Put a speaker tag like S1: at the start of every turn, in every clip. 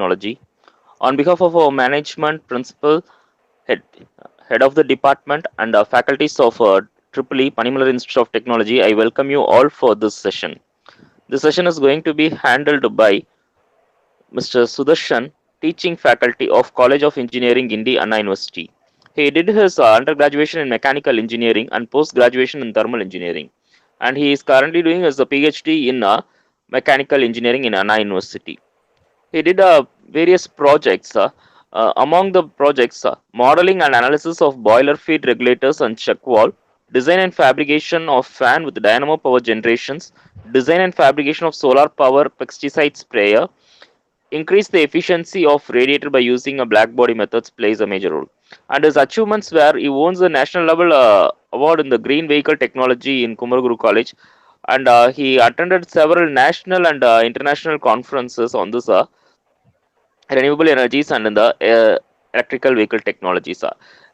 S1: Technology. On behalf of our management, principal, head, head of the department, and faculties of EEE Panimalar Institute of Technology, I welcome you all for this session. This session is going to be handled by Mr. Sudarshan, teaching faculty of College of Engineering, Indi Anna University. He did his undergraduation in mechanical engineering and post graduation in thermal engineering, and he is currently doing his PhD in mechanical engineering in Anna University. He did various projects. Among the projects, modeling and analysis of boiler feed regulators and check valve, design and fabrication of fan with dynamo power generations, design and fabrication of solar power pesticide sprayer, increase the efficiency of radiator by using a black body methods plays a major role. And his achievements were he won the national level award in the green vehicle technology in Kumaraguru College, and he attended several national and international conferences on this renewable energies and in the electrical vehicle technologies.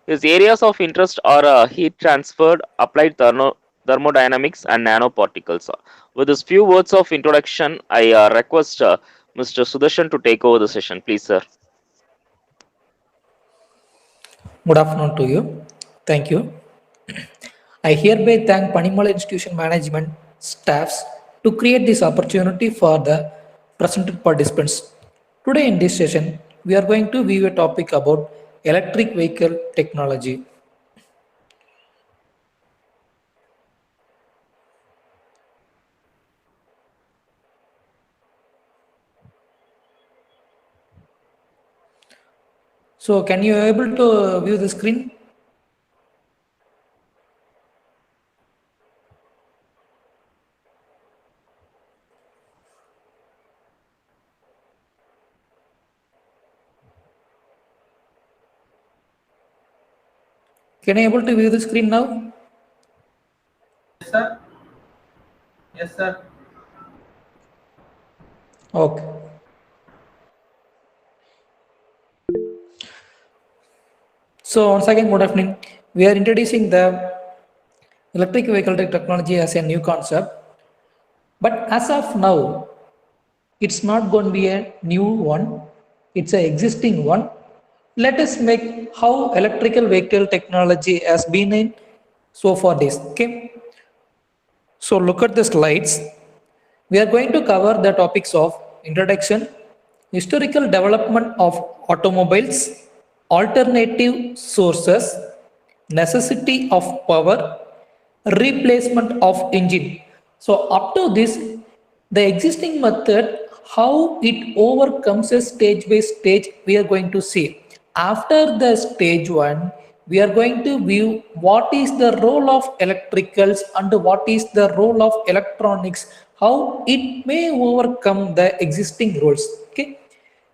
S1: His areas of interest are heat transferred, applied thermodynamics, and nanoparticles. With his few words of introduction, I request Mr. Sudarshan to take over the session. Please, sir.
S2: Good afternoon to you. Thank you. I hereby thank Panimal Institution Management staffs to create this opportunity for the presented participants. Today in this session, we are going to view a topic about electric vehicle technology. So can you able to view the screen? Can I able to view the screen now?
S3: Yes, sir. Yes, sir.
S2: Okay. So once again, good evening. We are introducing the electric vehicle technology as a new concept. But as of now, it's not going to be a new one. It's an existing one. Let us make how electrical vehicle technology has been in so far days. Okay. So look at the slides. We are going to cover the topics of introduction, historical development of automobiles, alternative sources, necessity of power, replacement of engine. So up to this, the existing method, how it overcomes a stage by stage, we are going to see. After the stage one, we are going to view what is the role of electricals and what is the role of electronics, how it may overcome the existing roles. Okay.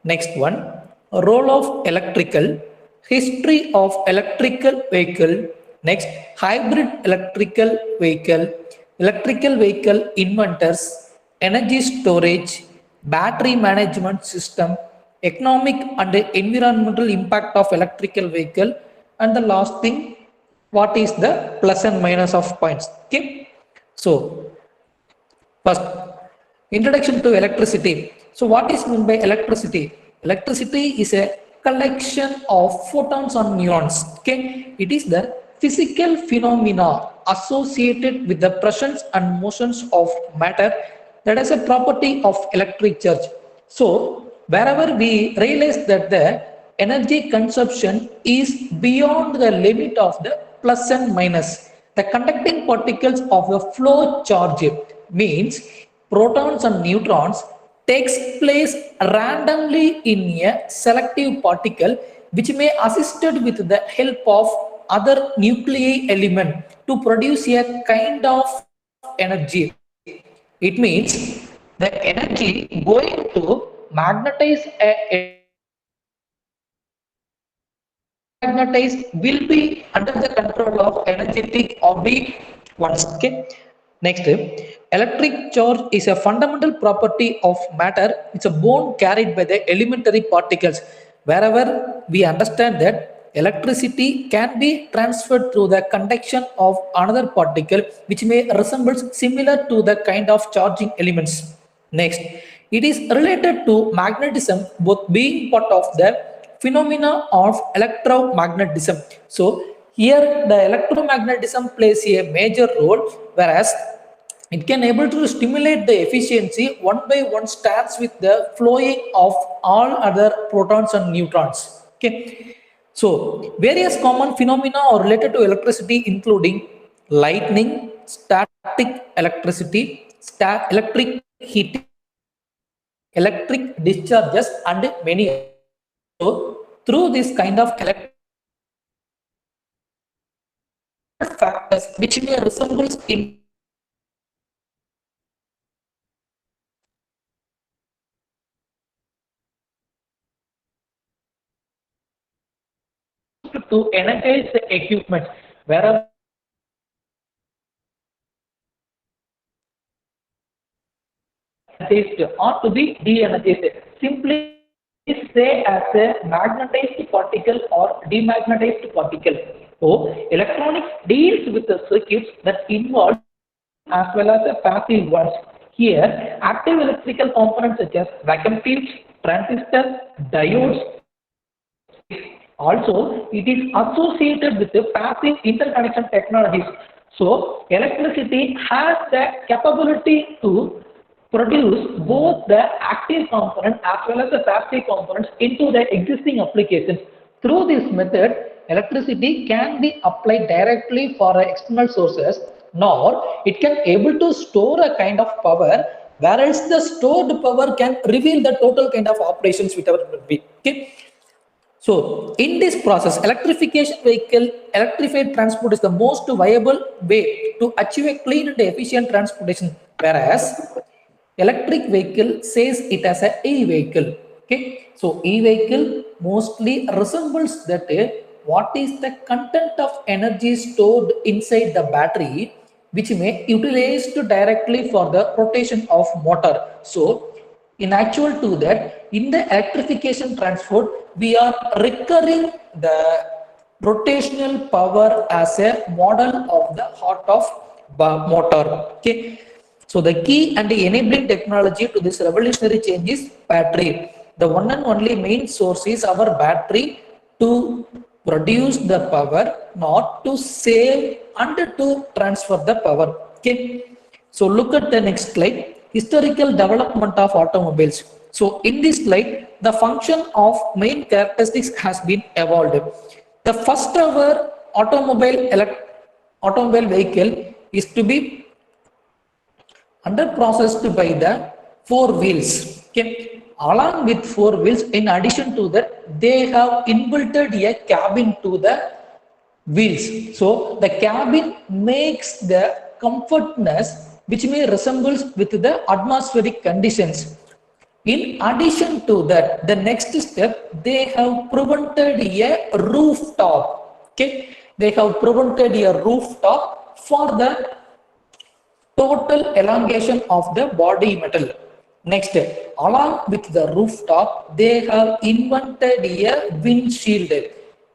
S2: Next one, role of electrical, history of electrical vehicle. Next, hybrid electrical vehicle inventors, energy storage, battery management system, economic and environmental impact of electrical vehicle, and the last thing, what is the plus and minus of points. Okay. So first, introduction to electricity. So what is meant by electricity? Electricity is a collection of photons and neurons. Okay, it is the physical phenomena associated with the presence and motions of matter that is a property of electric charge. So wherever we realize that the energy consumption is beyond the limit of the plus and minus, the conducting particles of the flow charge means protons and neutrons takes place randomly in a selective particle which may assisted with the help of other nuclei element to produce a kind of energy. It means the energy going to magnetize magnetized will be under the control of energetic orbit once. Okay. Next, electric charge is a fundamental property of matter. It's a bond carried by the elementary particles. Wherever we understand that electricity can be transferred through the conduction of another particle which may resemble similar to the kind of charging elements. Next, It is related to magnetism, both being part of the phenomena of electromagnetism. So here the electromagnetism plays a major role, whereas it can able to stimulate the efficiency one by one starts with the flowing of all other protons and neutrons. Okay, so various common phenomena are related to electricity, including lightning, static electricity, electric heating, electric discharges, and many others. So through this kind of electric factors which may resembles in to energize the equipment wherever energized or to be de-energized. Simply say as a magnetized particle or demagnetized particle. So electronics deals with the circuits that involve as well as the passive ones. Here, active electrical components such as vacuum tubes, transistors, diodes. Also, it is associated with the passive interconnection technologies. So, electricity has the capability to produce both the active component as well as the passive components into the existing applications. Through this method, electricity can be applied directly for external sources, nor it can able to store a kind of power, whereas the stored power can reveal the total kind of operations whichever it will be. Okay. So, in this process, electrified transport is the most viable way to achieve a clean and efficient transportation, whereas electric vehicle says it as a e-vehicle. Okay, so e-vehicle mostly resembles that what is the content of energy stored inside the battery, which may utilized directly for the rotation of motor. So, in actual to that, in the electrification transport, we are recurring the rotational power as a model of the heart of motor. Okay, so the key and the enabling technology to this revolutionary change is battery. The one and only main source is our battery to produce the power, not to save and to transfer the power. Okay, so look at the next slide. Historical development of automobiles. So in this slide, the function of main characteristics has been evolved. The first ever automobile vehicle is to be under processed by the four wheels. Okay. Along with four wheels, in addition to that, they have inbuilt a cabin to the wheels. So the cabin makes the comfortness which may resembles with the atmospheric conditions. In addition to that, the next step, they have prevented a rooftop. Okay, they have prevented a rooftop for the total elongation of the body metal. Next, along with the rooftop, they have invented a windshield.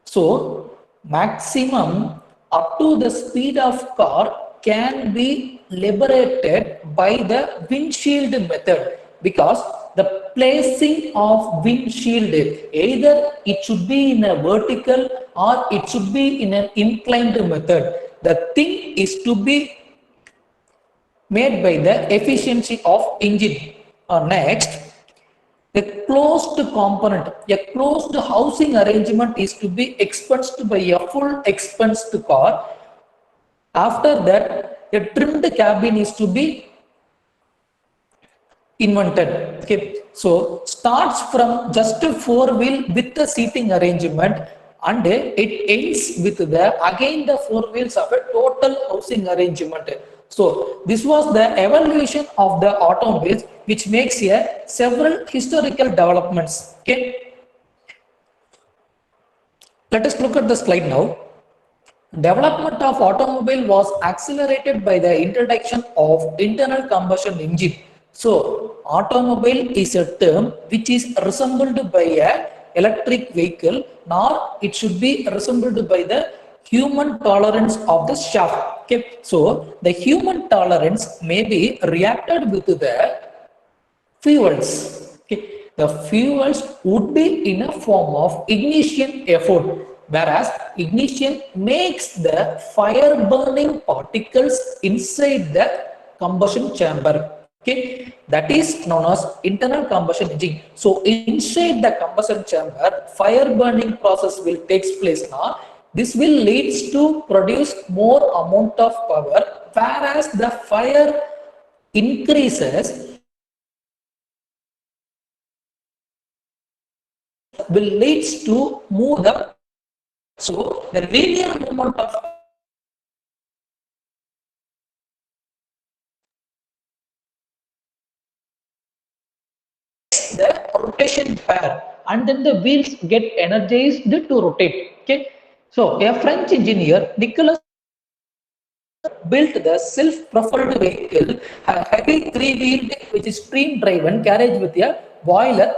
S2: So, maximum up to the speed of car can be liberated by the windshield method, because the placing of windshield, either it should be in a vertical or it should be in an inclined method. The thing is to be made by the efficiency of engine. Next, a closed component, a closed housing arrangement is to be expensed by a full expensed car. After that, a trimmed cabin is to be invented. Okay, so starts from just a four wheel with the seating arrangement, and it ends with the again the four wheels of a total housing arrangement. So this was the evolution of the automobiles, which makes a several historical developments. Okay, let us look at the slide now. Development of automobile was accelerated by the introduction of internal combustion engine. So automobile is a term which is resembled by a electric vehicle, nor it should be resembled by the human tolerance of the shaft. Okay, so the human tolerance may be reacted with the fuels. Okay. The fuels would be in a form of ignition effort, whereas ignition makes the fire burning particles inside the combustion chamber. Okay, that is known as internal combustion engine. So inside the combustion chamber, fire burning process will takes place now. This will leads to produce more amount of power, whereas the fire increases will leads to move the, so the linear movement of the rotation pair, and then the wheels get energized to rotate. Okay, so a French engineer Nicolas built the self-propelled vehicle, a heavy three-wheeled which is steam-driven carriage with a boiler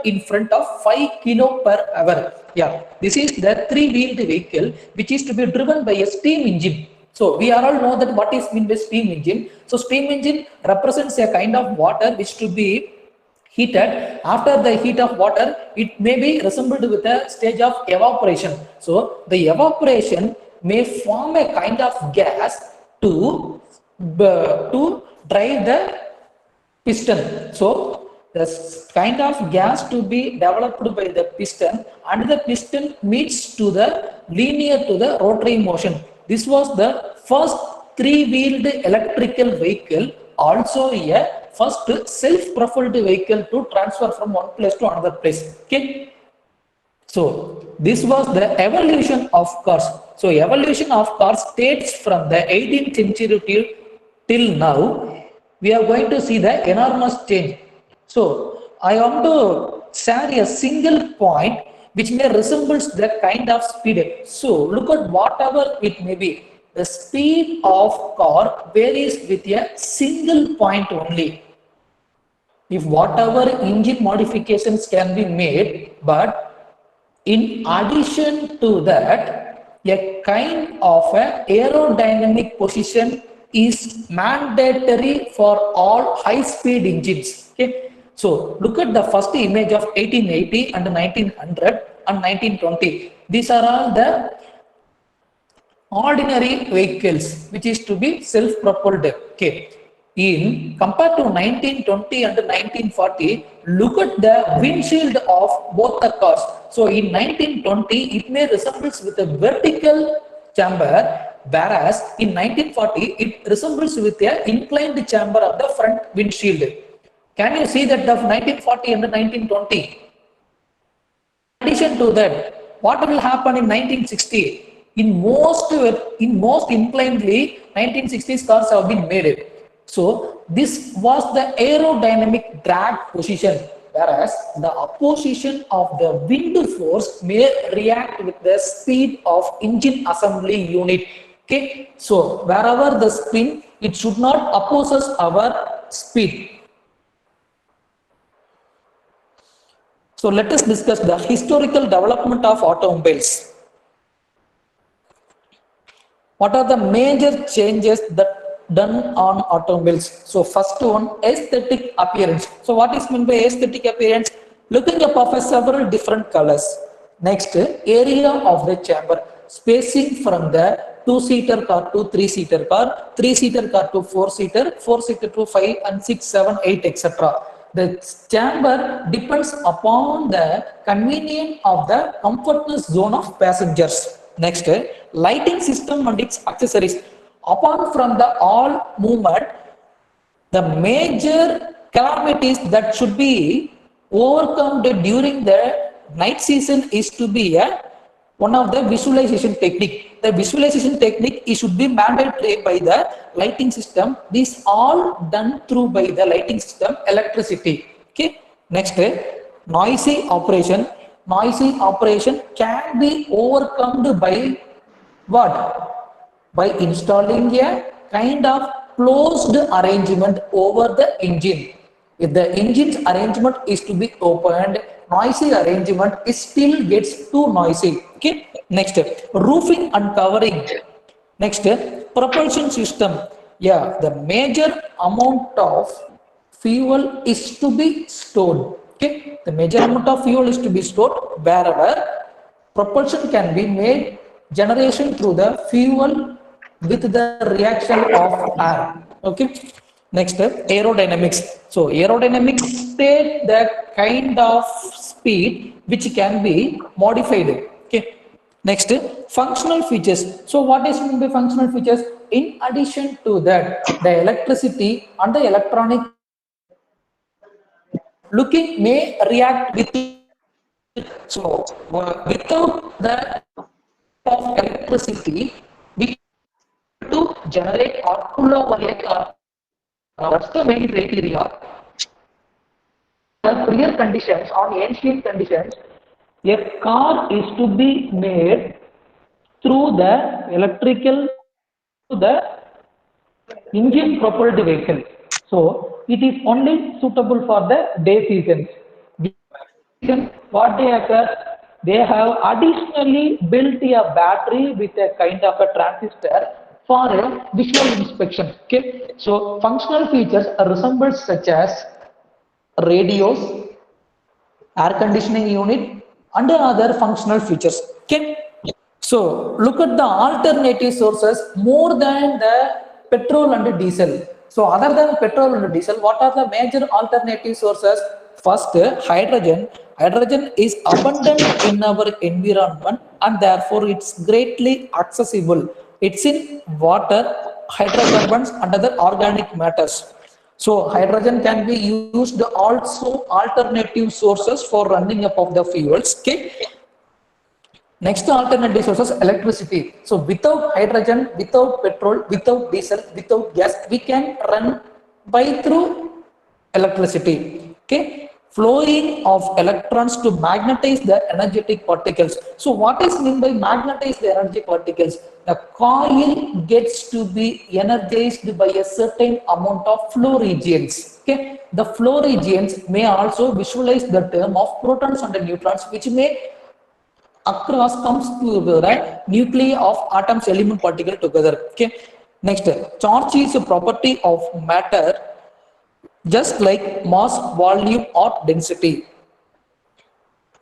S2: in front of 5 kilo per hour. Yeah, this is the three-wheeled vehicle which is to be driven by a steam engine. So we are all know that what is mean by steam engine. So steam engine represents a kind of water which to be heated. After the heat of water, it may be resembled with a stage of evaporation. So the evaporation may form a kind of gas to drive the piston. So the kind of gas to be developed by the piston, and the piston meets to the linear to the rotary motion. This was the first three-wheeled electrical vehicle, also a first self-propelled vehicle to transfer from one place to another place. Okay, so this was the evolution of cars. So evolution of cars states from the 18th century till now. We are going to see the enormous change. So I want to share a single point which may resembles the kind of speed. So look at whatever it may be. The speed of car varies with a single point only. If whatever engine modifications can be made, but in addition to that, a kind of a aerodynamic position is mandatory for all high-speed engines. Okay, so look at the first image of 1880 and 1900 and 1920. These are all the ordinary vehicles which is to be self-propelled. Okay, in compared to 1920 and 1940, look at the windshield of both the cars. So in 1920 it may resembles with a vertical chamber, whereas in 1940 it resembles with a inclined chamber of the front windshield. Can you see that of 1940 and 1920? In addition to that, what will happen in 1960? In most inclinedly 1960s cars have been made. So this was the aerodynamic drag position, whereas the opposition of the wind force may react with the speed of engine assembly unit. Okay, so wherever the spin, it should not opposes our speed. So let us discuss the historical development of automobiles. What are the major changes that done on automobiles? So first one, aesthetic appearance. So what is meant by aesthetic appearance? Looking up of several different colors. Next, area of the chamber, spacing from the two-seater car to three-seater car, three-seater car to four-seater, four-seater to 5 and 6, 7, 8, etc. The chamber depends upon the convenience of the comfortness zone of passengers. Next, lighting system and its accessories. Apart from the all movement, the major calamities that should be overcome during the night season is to be one of the visualization technique. The visualization technique should be mandatory by the lighting system. These all done through by the lighting system, electricity. Okay. Next, noisy operation. Noisy operation can be overcome by what? By installing a kind of closed arrangement over the engine. If the engine's arrangement is to be opened, noisy arrangement is still gets too noisy. Okay. Next, roofing and covering. Next, propulsion system. Yeah, the major amount of fuel is to be stored. Okay, the major amount of fuel is to be stored wherever propulsion can be made generation through the fuel with the reaction of air. Okay, next step, aerodynamics. So aerodynamics state the kind of speed which can be modified. Okay, next, functional features. So what is meant by functional features? In addition to that, the electricity and the electronic looking may react with it. So without the of electricity, we to generate or pull over a car. That's the main criteria. The clear conditions on ancient conditions, a car is to be made through the electrical, through the engine propelled vehicle. So it is only suitable for the day seasons. What they occur, they have additionally built a battery with a kind of a transistor for a visual inspection. Okay, so functional features resemble such as radios, air conditioning unit, and other functional features. Okay, so look at the alternative sources more than the petrol and diesel. So other than petrol and diesel, what are the major alternative sources? First, hydrogen. Hydrogen is abundant in our environment and therefore it's greatly accessible. It's in water, hydrocarbons and other organic matters. So hydrogen can be used also alternative sources for running up of the fuels. Okay. Next alternative sources, electricity. So without hydrogen, without petrol, without diesel, without gas, we can run by through electricity. Okay, flowing of electrons to magnetize the energetic particles. So what is meant by magnetize the energetic particles? The coil gets to be energized by a certain amount of flow regions. Okay, the flow regions may also visualize the term of protons and neutrons, which may across comes to the nuclei of atoms element particle together. Okay, next, charge is a property of matter just like mass, volume or density.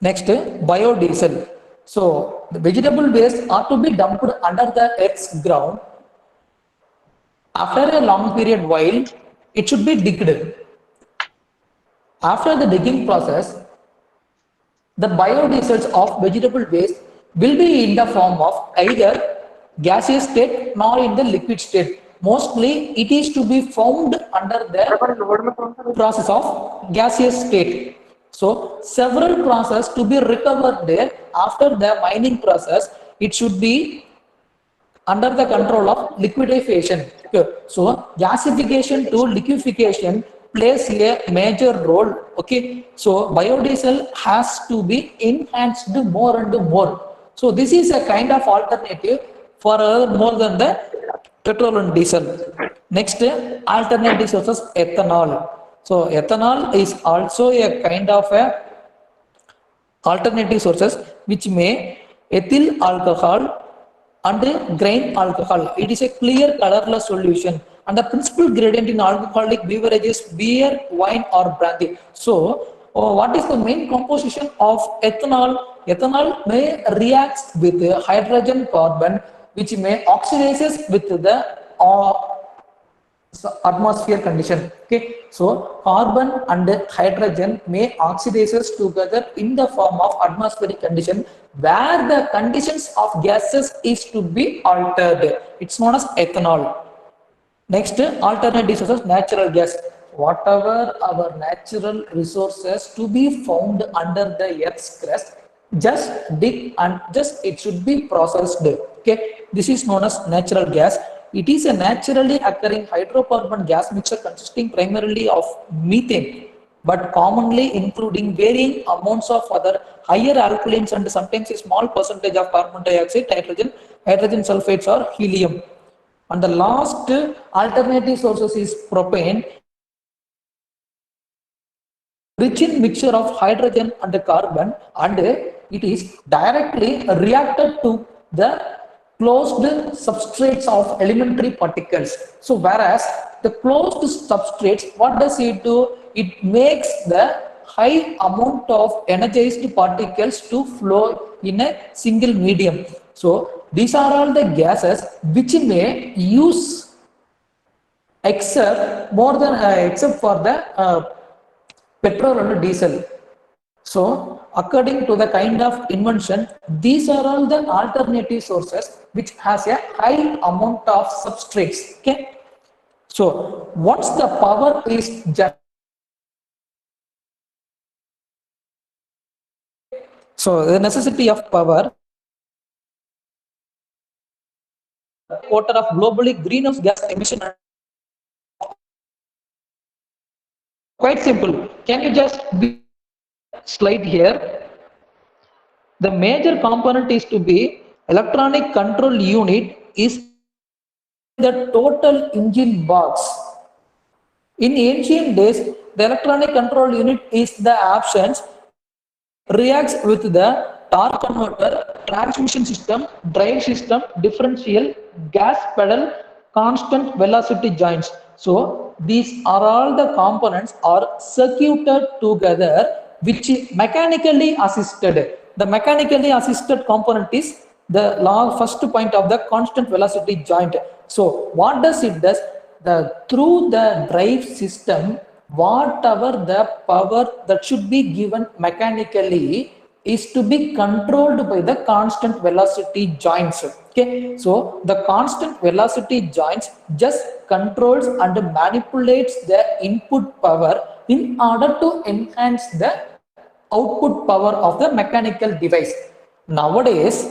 S2: Next, biodiesel. So the vegetable waste are to be dumped under the earth's ground. After a long period while it should be digged. After the digging process, the biodiesels of vegetable waste will be in the form of either gaseous state nor in the liquid state. Mostly it is to be found under the process of gaseous state. So several processes to be recovered there after the mining process. It should be under the control of liquefaction. So gasification to liquefaction plays a major role. Okay, so biodiesel has to be enhanced more and more. So this is a kind of alternative for more than the petrol and diesel. Next, alternative sources, ethanol. So ethanol is also a kind of a alternative sources which may ethyl alcohol and grain alcohol. It is a clear colorless solution and the principal gradient in alcoholic beverages, beer, wine or brandy. So what is the main composition of ethanol? Ethanol may react with hydrogen carbon which may oxidizes with the atmosphere condition. Okay, so carbon and hydrogen may oxidizes together in the form of atmospheric condition where the conditions of gases is to be altered. It's known as ethanol. Next, alternative sources, natural gas. Whatever our natural resources to be found under the earth's crust, just dig and just it should be processed. Okay, this is known as natural gas. It is a naturally occurring hydrocarbon gas mixture consisting primarily of methane, but commonly including varying amounts of other higher alkalines and sometimes a small percentage of carbon dioxide, hydrogen, hydrogen sulfates or helium. And the last alternative sources is propane, rich in mixture of hydrogen and carbon, and it is directly reacted to the closed substrates of elementary particles. So whereas the closed substrates, what does it do? It makes the high amount of energized particles to flow in a single medium. So these are all the gases which may use except more than except for the petrol and diesel. So according to the kind of invention, these are all the alternative sources which has a high amount of substrates. Okay. So once the power is so the necessity of power, quarter of globally greenhouse gas emission. Quite simple. Can you just be slide here? The major component is to be electronic control unit is the total engine box. In ancient days, the electronic control unit is the options reacts with the torque converter, transmission system, drive system, differential, gas pedal, constant velocity joints. So these are all the components are circuited together which is mechanically assisted. The mechanically assisted component is the first point of the constant velocity joint. So what does it does? Through the drive system, whatever the power that should be given mechanically is to be controlled by the constant velocity joints. Okay, so the constant velocity joints just controls and manipulates the input power in order to enhance the output power of the mechanical device. Nowadays,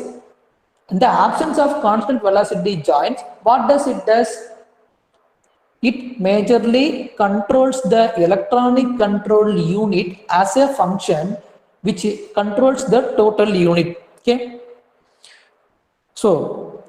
S2: in the absence of constant velocity joints, what does it does? It majorly controls the electronic control unit as a function which controls the total unit. Okay. So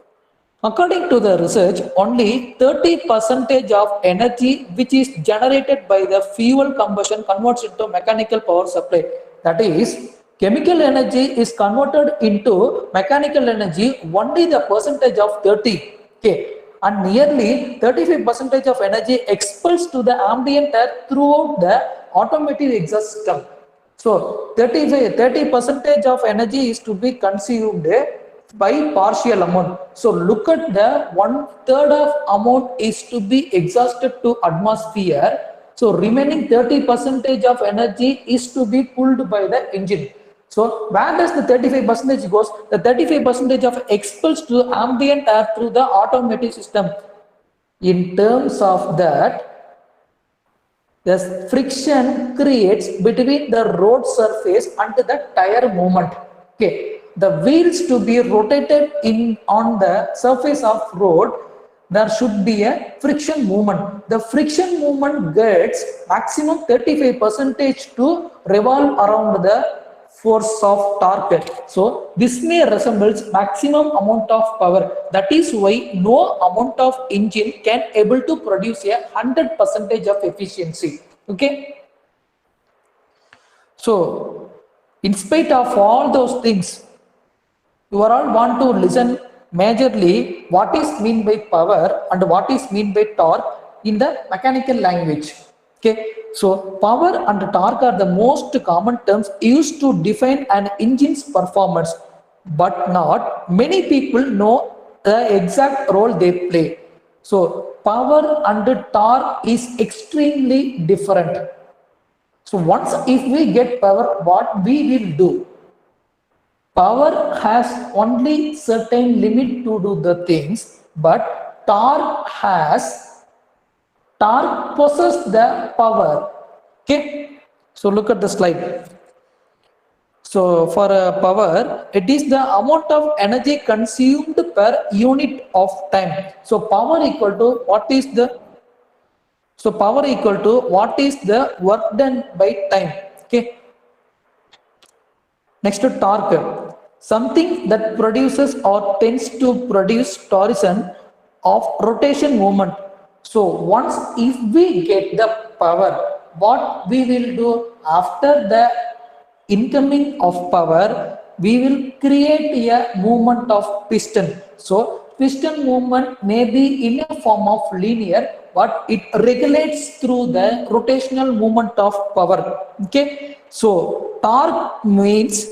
S2: according to the research, only 30% of energy which is generated by the fuel combustion converts into mechanical power supply. That is, chemical energy is converted into mechanical energy only the percentage of 30. Okay. And nearly 35% of energy expels to the ambient air throughout the automotive exhaust system. So 30% of energy is to be consumed by partial amount. So look at the 1/3 of amount is to be exhausted to atmosphere. So remaining 30% of energy is to be pulled by the engine. So where does the 35% goes? The 35% of expels to ambient air through the automatic system. In terms of that, the friction creates between the road surface and the tire movement. Okay, the wheels to be rotated in on the surface of road, there should be a friction movement. The friction movement gets maximum 35% to revolve around the force of torque. So this may resembles maximum amount of power. That is why no amount of engine can able to produce a 100% of efficiency. Okay. So in spite of all those things, you all want to listen majorly what is mean by power and what is mean by torque in the mechanical language. Okay, so power and torque are the most common terms used to define an engine's performance, but not many people know the exact role they play. So power and torque is extremely different. So once if we get power, what we will do? Power has only certain limit to do the things, but torque possesses the power. Okay, so look at the slide. So for power, it is the amount of energy consumed per unit of time. So power equal to what is the work done by time. Okay. Next to torque, something that produces or tends to produce torsion of rotation movement. So once if we get the power, what we will do after the incoming of power, we will create a movement of piston. So piston movement may be in a form of linear, but it regulates through the rotational movement of power. Okay, so torque means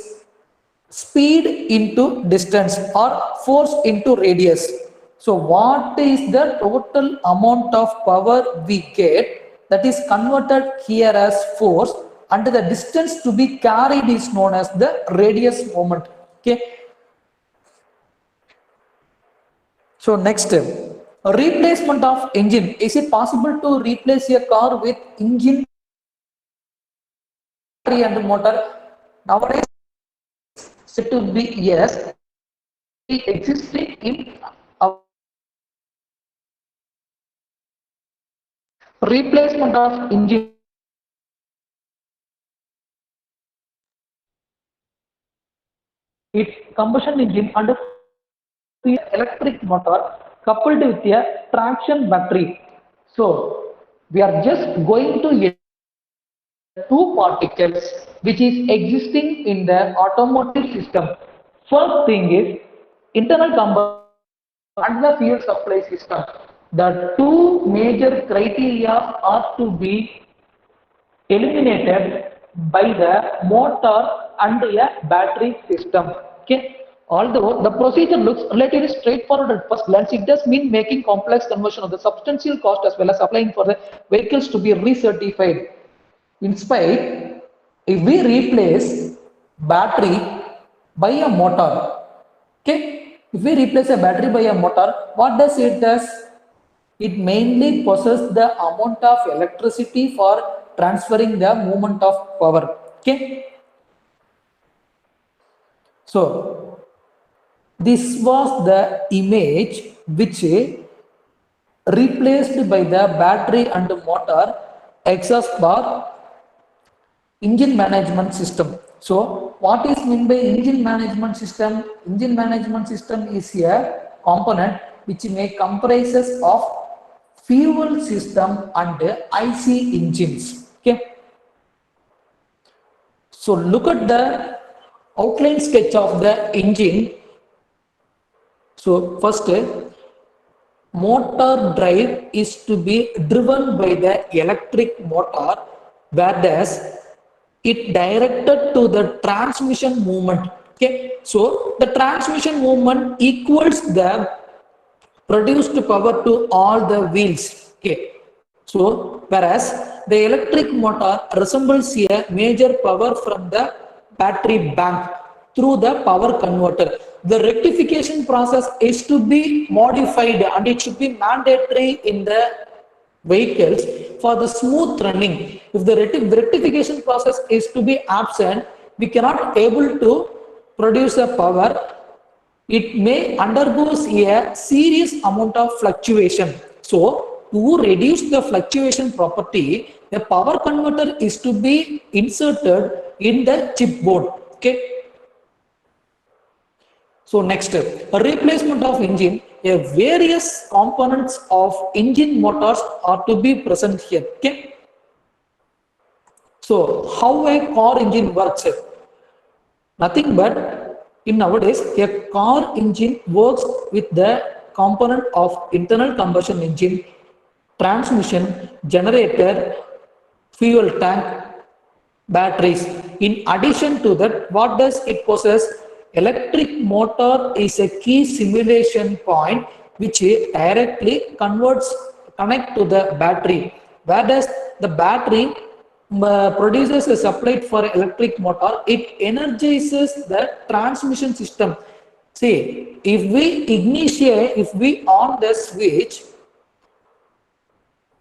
S2: speed into distance or force into radius. So what is the total amount of power we get that is converted here as force, and the distance to be carried is known as the radius moment. Okay, so next, replacement of engine. Is it possible to replace a car with engine, battery and motor? Nowadays said to be yes, existing in our replacement of engine. Its combustion engine and electric motor coupled with a traction battery. So we are just going to get two particles which is existing in the automotive system. First thing is internal combustion and the fuel supply system. The two major criteria are to be eliminated by the motor and a battery system. Okay. Although the procedure looks relatively straightforward at first glance, it does mean making complex conversion of the substantial cost as well as applying for the vehicles to be recertified. In spite, if we replace battery by a motor, okay, if we replace a battery by a motor, what does it does? It mainly possesses the amount of electricity for transferring the movement of power. Okay, so this was the image which replaced by the battery and motor exhaust bar engine management system. So what is meant by engine management system? Engine management system is a component which may comprises of fuel system and IC engines. Okay. So look at the outline sketch of the engine. So first, motor drive is to be driven by the electric motor, whereas it directed to the transmission movement. Okay, so the transmission movement equals the produced power to all the wheels. Okay, so whereas the electric motor resembles a major power from the battery bank through the power converter. The rectification process is to be modified and it should be mandatory in the vehicles for the smooth running. If the rectification process is to be absent, we cannot able to produce a power. It may undergo a serious amount of fluctuation. So to reduce the fluctuation property, the power converter is to be inserted in the chipboard. Okay. So next, a replacement of engine. Various components of engine motors are to be present here. Okay. So how a car engine works? Nothing but in nowadays a car engine works with the component of internal combustion engine, transmission, generator, fuel tank, batteries. In addition to that, what does it possess? Electric motor is a key simulation point which directly connect to the battery, whereas the battery produces a supply for electric motor. It energizes the transmission system. See, if we initiate, if we on the switch,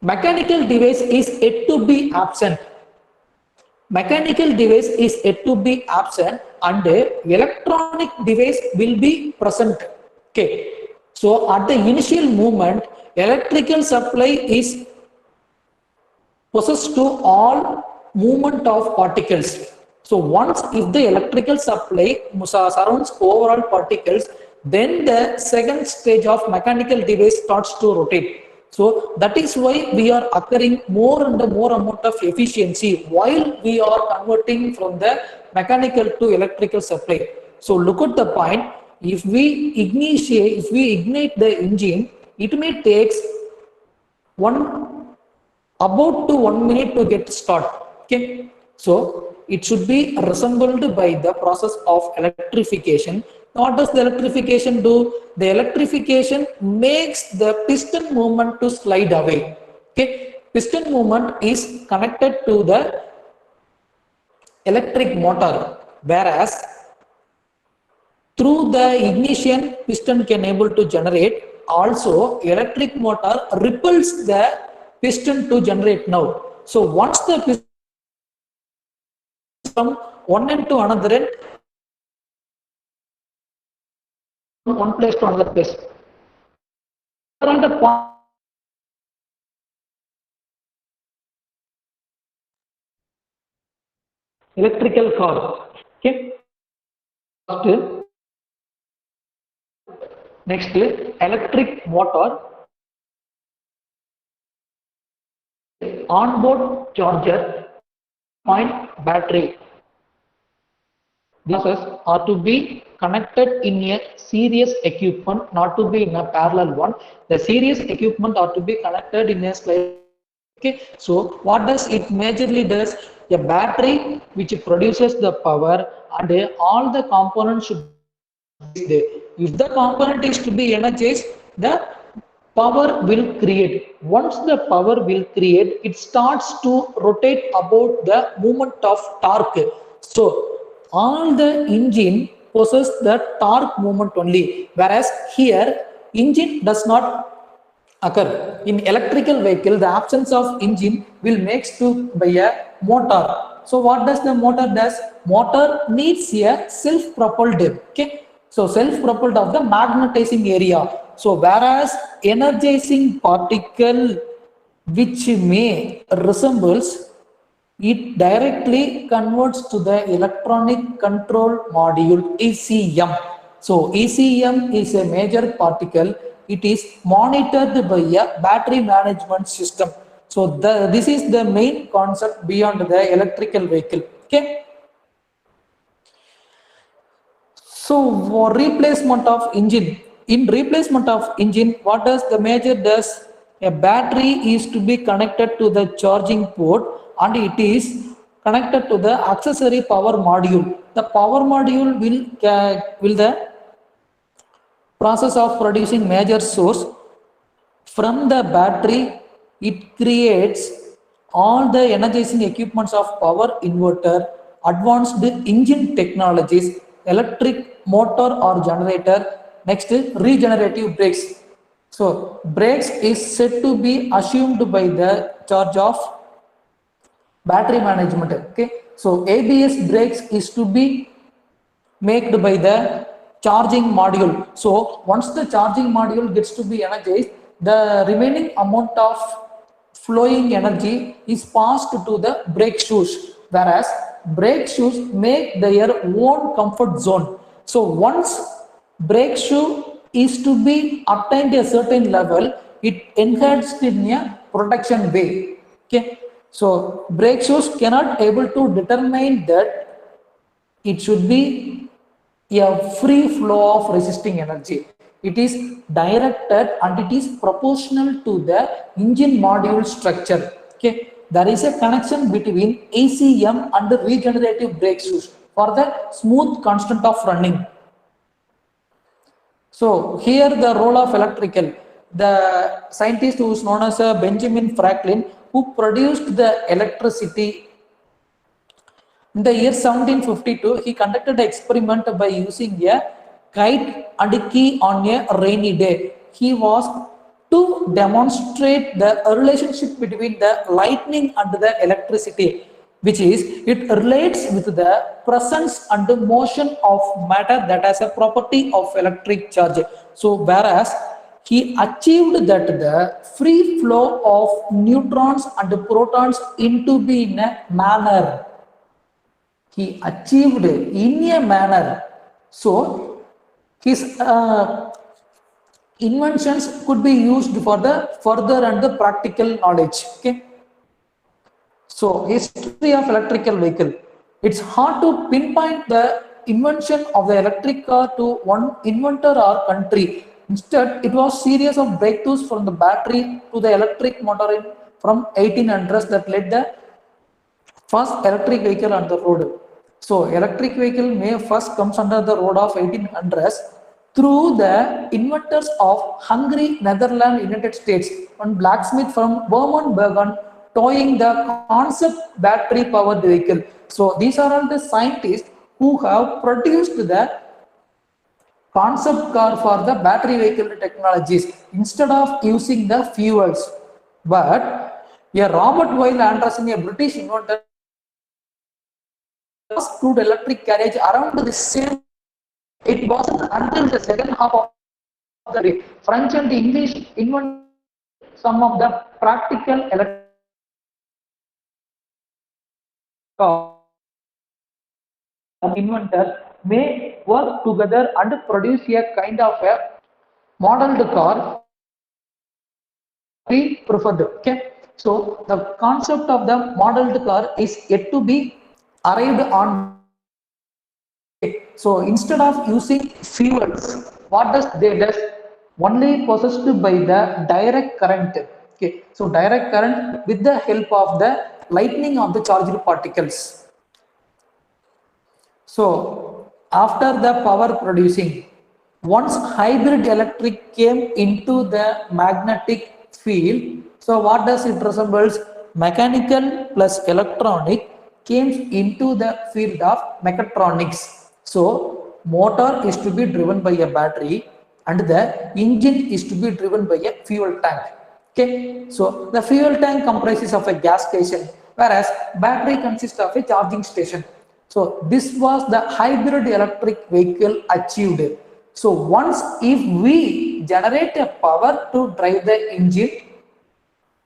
S2: mechanical device is yet to be absent. Mechanical device is yet to be absent and electronic device will be present. Okay. So at the initial movement, electrical supply is possessed to all movement of particles. So once if the electrical supply surrounds overall particles, then the second stage of mechanical device starts to rotate. So that is why we are occurring more and more amount of efficiency while we are converting from the mechanical to electrical supply. So look at the point. If we ignite the engine, it may takes about to 1 minute to get start. Okay, so it should be resembled by the process of electrification. What does the electrification do? The electrification makes the piston movement to slide away. Okay, piston movement is connected to the electric motor, whereas through the ignition piston can able to generate. Also electric motor repels the piston to generate now. So once the piston from one end to another end, one place to another place, around the point electrical car. Okay, next electric motor, onboard charger, point battery. These are to be connected in a series equipment, not to be in a parallel one. The series equipment are to be connected in a slide. Okay, so what does it majorly does? A battery which produces the power, and all the components should be there. If the component is to be energized, the power will create. Once the power will create, it starts to rotate about the movement of torque. So all the engine possess the torque movement only, whereas here engine does not occur. In electrical vehicle, the absence of engine will makes to by a motor. So what does the motor does? Motor needs a self-propelled. Okay, so self-propelled of the magnetizing area. So whereas energizing particle which may resembles, it directly converts to the electronic control module ECM. So ECM is a major particle. It is monitored by a battery management system. So this is the main concept beyond the electrical vehicle. Okay. So for replacement of engine, in replacement of engine, what does the major does? A battery is to be connected to the charging port, and it is connected to the accessory power module. The power module will the process of producing major source from the battery. It creates all the energizing equipments of power inverter, advanced engine technologies, electric motor or generator. Next is regenerative brakes. So brakes is said to be assumed by the charge of battery management. Okay, so ABS brakes is to be made by the charging module. So once the charging module gets to be energized, the remaining amount of flowing energy is passed to the brake shoes, whereas brake shoes make their own comfort zone. So once brake shoe is to be attained a certain level, it enhanced in a protection way. Okay, so brake shoes cannot able to determine that it should be a free flow of resisting energy. It is directed and it is proportional to the engine module structure. Okay, there is a connection between ECM and the regenerative brake shoes for the smooth constant of running. So here the role of electrical, the scientist who is known as Benjamin Franklin, who produced the electricity in the year 1752, he conducted an experiment by using a kite and a key on a rainy day. He was to demonstrate the relationship between the lightning and the electricity, which is it relates with the presence and the motion of matter that has a property of electric charge. So whereas he achieved that the free flow of neutrons and protons into be in a manner, he achieved in a manner. So his inventions could be used for the further and the practical knowledge. Okay. So history of electrical vehicle. It's hard to pinpoint the invention of the electric car to one inventor or country. Instead, it was series of breakthroughs from the battery to the electric motor from 1800s that led the first electric vehicle on the road. So electric vehicle may first comes under the road of 1800s through the inventors of Hungary, Netherlands, United States, one blacksmith from Vermont, Bergen, towing the concept battery powered vehicle. So these are all the scientists who have produced the concept car for the battery vehicle technologies instead of using the fuels. But a Robert Weil Anderson, a British inventor, crude electric carriage around the same. It wasn't until the second half of the French and English invented some of the practical electric inventors may work together and produce a kind of a modeled car we preferred. Okay, so the concept of the modeled car is yet to be arrived on. So instead of using fuels, what does they does? Only possessed by the direct current. Okay, so direct current with the help of the lightning of the charged particles. So after the power producing, once hybrid electric came into the magnetic field, so what does it resembles? Mechanical plus electronic came into the field of mechatronics. So motor is to be driven by a battery and the engine is to be driven by a fuel tank. Okay, so the fuel tank comprises of a gas station, whereas battery consists of a charging station. So this was the hybrid electric vehicle achieved. So once if we generate a power to drive the engine,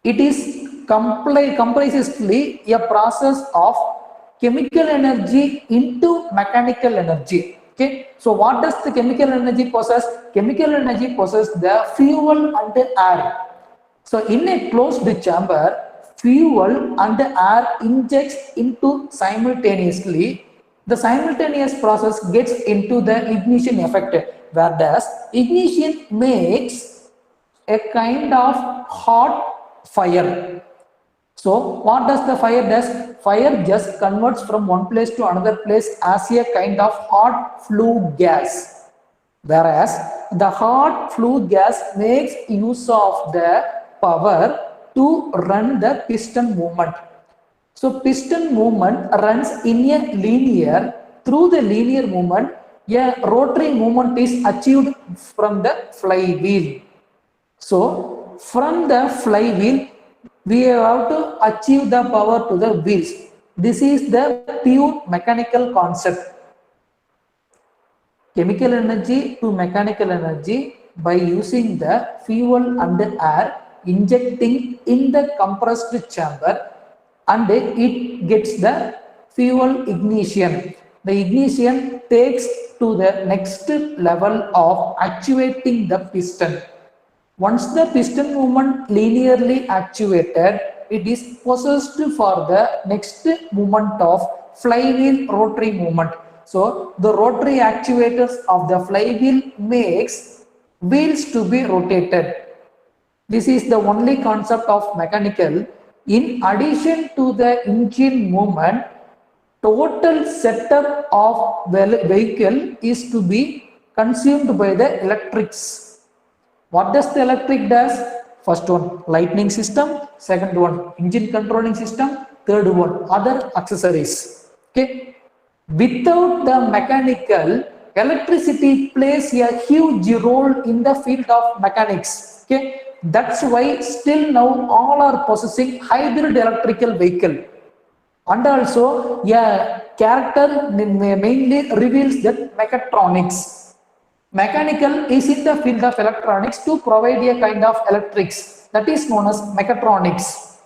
S2: it is comprises a process of chemical energy into mechanical energy. Okay, so what does the chemical energy possess? Chemical energy possesses the fuel and the air. So in a closed chamber, fuel and air injects into simultaneously. The simultaneous process gets into the ignition effect, whereas ignition makes a kind of hot fire. So what does the fire does? Fire just converts from one place to another place as a kind of hot flue gas. Whereas the hot flue gas makes use of the power to run the piston movement. So piston movement runs in a linear. Through the linear movement, a rotary movement is achieved from the flywheel. So from the flywheel, we have to achieve the power to the wheels. This is the pure mechanical concept. Chemical energy to mechanical energy by using the fuel and the air injecting in the compressed chamber, and it gets the fuel ignition. The ignition takes to the next level of actuating the piston. Once the piston movement linearly actuated, it is possessed for the next movement of flywheel rotary movement. So the rotary actuators of the flywheel makes wheels to be rotated. This is the only concept of mechanical. In addition to the engine movement, total setup of the vehicle is to be consumed by the electrics. What does the electric does? First one, lightning system. Second one, engine controlling system. Third one, other accessories. Okay. Without the mechanical, electricity plays a huge role in the field of mechanics. Okay. That's why still now all are possessing hybrid electrical vehicle. And also, a character mainly reveals that mechatronics. Mechanical is in the field of electronics to provide a kind of electrics that is known as mechatronics.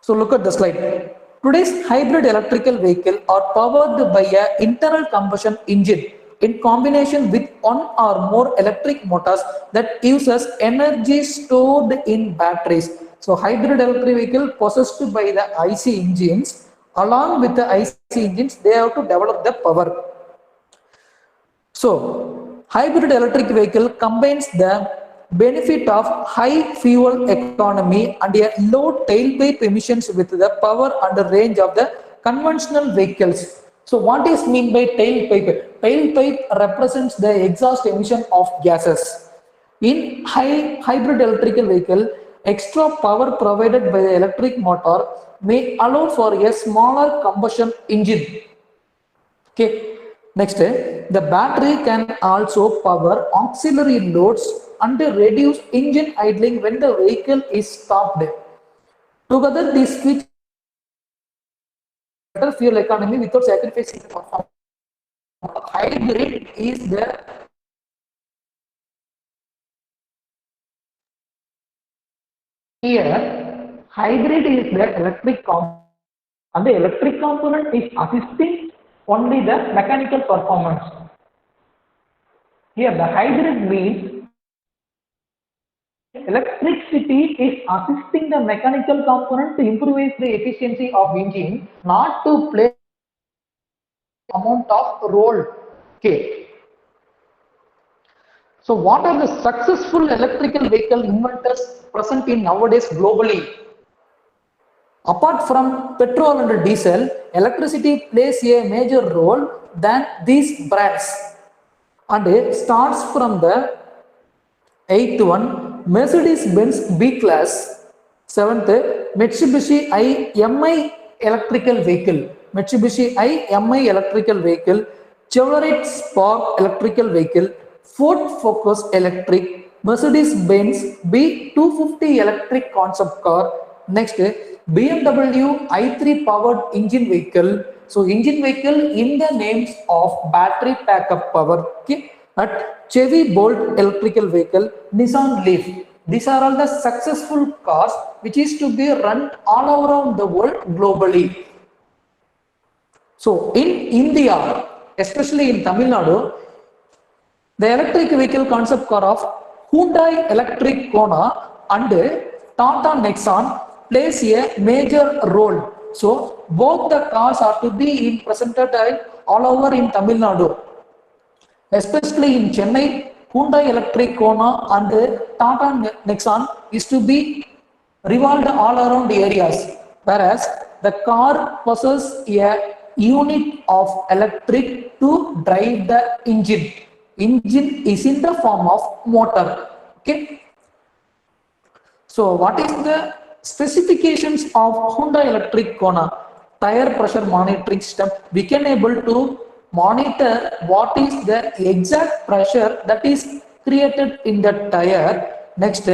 S2: So look at the slide. Today's hybrid electrical vehicle are powered by an internal combustion engine in combination with one or more electric motors that uses energy stored in batteries. So hybrid electric vehicle possessed by the IC engines Along with the IC engines, they have to develop the power. So, hybrid electric vehicle combines the benefit of high fuel economy and a low tailpipe emissions with the power and range of the conventional vehicles. So, what is mean by tailpipe? Tailpipe represents the exhaust emission of gases. In hybrid electrical vehicle, extra power provided by the electric motor may allow for a smaller combustion engine. Okay. Next, the battery can also power auxiliary loads and reduce engine idling when the vehicle is stopped. Together, these features better fuel economy without sacrificing performance. Hybrid is the here. Hybrid is the electric component, and the electric component is assisting only the mechanical performance. Here, the hybrid means electricity is assisting the mechanical component to improve the efficiency of engine, not to play amount of role. Okay. So, what are the successful electrical vehicle inventors present in nowadays globally? Apart from petrol and diesel, electricity plays a major role than these brands, and it starts from the eighth one, Mercedes-Benz B-Class. Seventh, Mitsubishi IMI electrical vehicle. Mitsubishi IMI electrical vehicle. Chevrolet Spark electrical vehicle. Ford Focus electric. Mercedes-Benz B250 electric concept car. Next, BMW i3 powered engine vehicle. So, engine vehicle in the names of battery backup power. Okay. At Chevy Bolt electrical vehicle, Nissan Leaf. These are all the successful cars which is to be run all around the world globally. So in India, especially in Tamil Nadu, the electric vehicle concept car of Hyundai Electric Kona and Tata Nexon plays a major role. So both the cars are to be presented all over in Tamil Nadu. Especially in Chennai, Hyundai Electric Kona and Tata Nexon is to be revolved all around the areas, whereas the car possesses a unit of electric to drive the engine. Engine is in the form of motor. Okay. So, what is the specifications of Hyundai Electric Kona? Tire pressure monitoring system. We can able to monitor what is the exact pressure that is created in the tire. Next,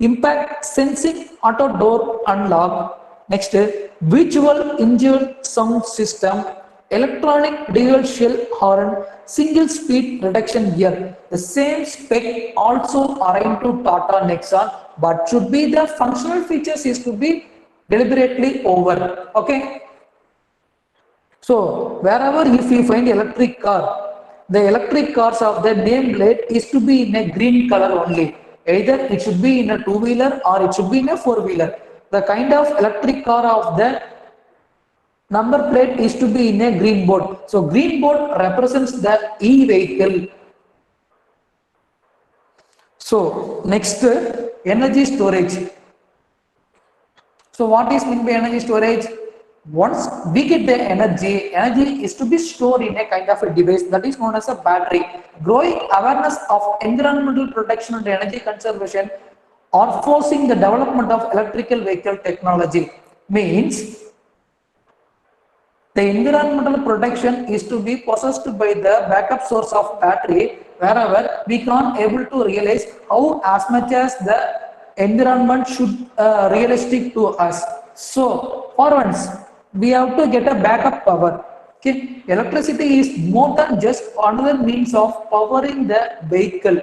S2: impact sensing auto door unlock. Next, visual engine sound system, electronic dual shell horn, single speed reduction gear. The same spec also arrived to Tata Nexon, but should be the functional features is to be deliberately over. Okay. So wherever if you find electric car, the electric cars of the nameplate is to be in a green color only. Either it should be in a two-wheeler or it should be in a four-wheeler. The kind of electric car of the number plate is to be in a green board. So green board represents the e-vehicle. So next, energy storage. So what is meant by energy storage? Once we get the energy is to be stored in a kind of a device that is known as a battery. Growing awareness of environmental protection and energy conservation are forcing the development of electrical vehicle technology. Means the environmental protection is to be possessed by the backup source of battery, wherever we can't able to realize how as much as the environment should realistic to us. So for once, we have to get a backup power. Okay, electricity is more than just another means of powering the vehicle.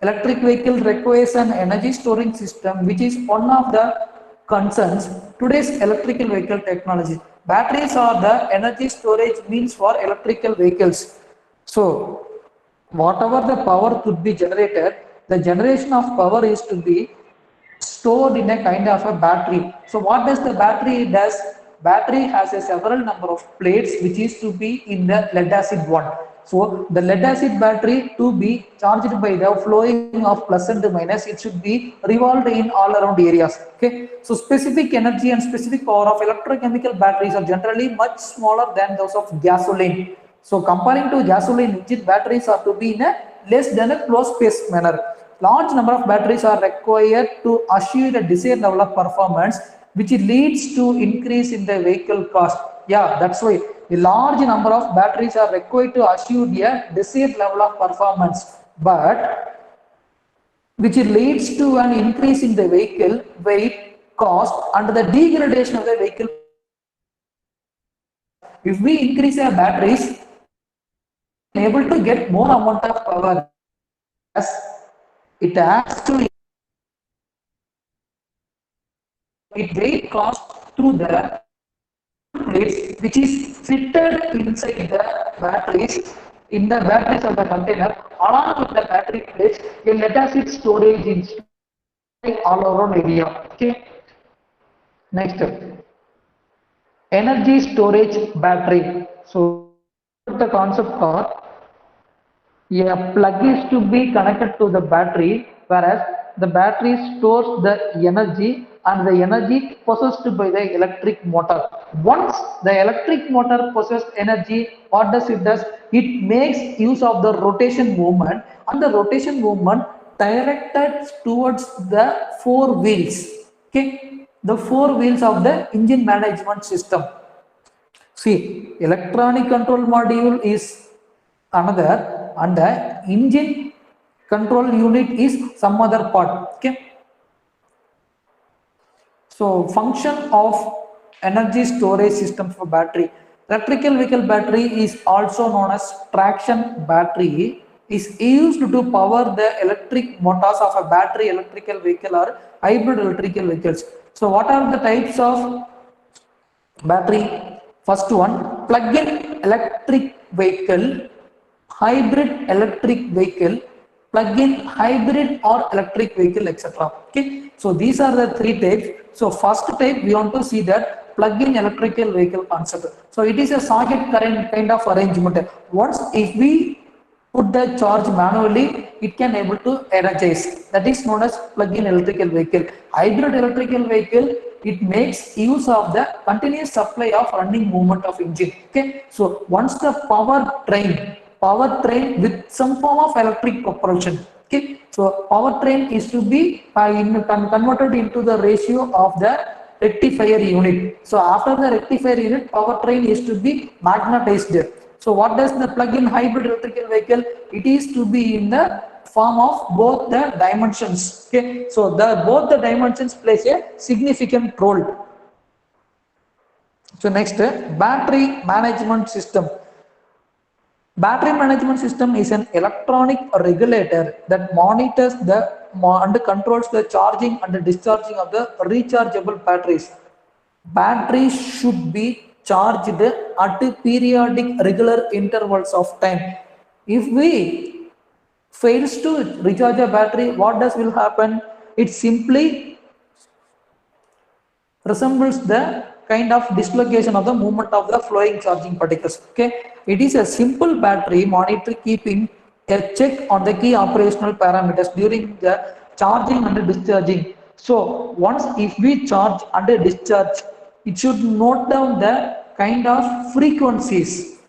S2: Electric vehicle requires an energy storing system, which is one of the concerns today's electrical vehicle technology. Batteries are the energy storage means for electrical vehicles. So whatever the power could be generated, the generation of power is to be stored in a kind of a battery. So what does the battery does? battery has a several number of plates which is to be in the lead acid one. So the lead acid battery to be charged by the flowing of plus and minus, it should be revolved in all around areas. Okay, so specific energy and specific power of electrochemical batteries are generally much smaller than those of gasoline. So comparing to gasoline engine, batteries are to be in a less than a closed space manner. Large number of batteries are required to achieve the desired level of performance, which leads to increase in the vehicle cost. Yeah, that's why a large number of batteries are required to achieve the desired level of performance, but which leads to an increase in the vehicle weight, cost, and the degradation of the vehicle. If we increase our batteries, able to get more amount of power, as it has to it weight cost through the plates which is fitted inside the batteries in the batteries of the container. Along with the battery plates, a lead acid storage is all around area. Okay. Next, energy storage battery. So the concept of a plug is to be connected to the battery, whereas the battery stores the energy and the energy possessed by the electric motor. Once the electric motor possesses energy, what does it does? It makes use of the rotation movement, and the rotation movement directed towards the four wheels. Okay, the four wheels of the engine management system. See, electronic control module is another, and the engine control unit is some other part. Okay. So function of energy storage system for battery. Electrical vehicle battery is also known as traction battery, is used to power the electric motors of a battery electrical vehicle or hybrid electrical vehicles. So what are the types of battery? First one, plug-in electric vehicle, hybrid electric vehicle, plug-in hybrid or electric vehicle, etc. Okay, so these are the three types. So first type, we want to see that plug-in electrical vehicle concept. So it is a socket current kind of arrangement. Once if we put the charge manually, it can able to energize. That is known as plug-in electrical vehicle. Hybrid electrical vehicle, it makes use of the continuous supply of running movement of engine. Okay, so once the powertrain with some form of electric propulsion. Okay, so powertrain is to be converted into the ratio of the rectifier unit. So after the rectifier unit, powertrain is to be magnetized. So what does the plug-in hybrid electrical vehicle? It is to be in the form of both the dimensions. Okay, so both the dimensions plays a significant role. So next, battery management system. Battery management system is an electronic regulator that monitors and controls the charging and the discharging of the rechargeable batteries. Batteries should be charged at periodic regular intervals of time. If we fails to recharge a battery, what will happen? It simply resembles the kind of dislocation of the movement of the flowing charging particles. Okay, it is a simple battery monitor keeping a check on the key operational parameters during the charging and discharging. So once if we charge and discharge, it should note down the kind of frequencies.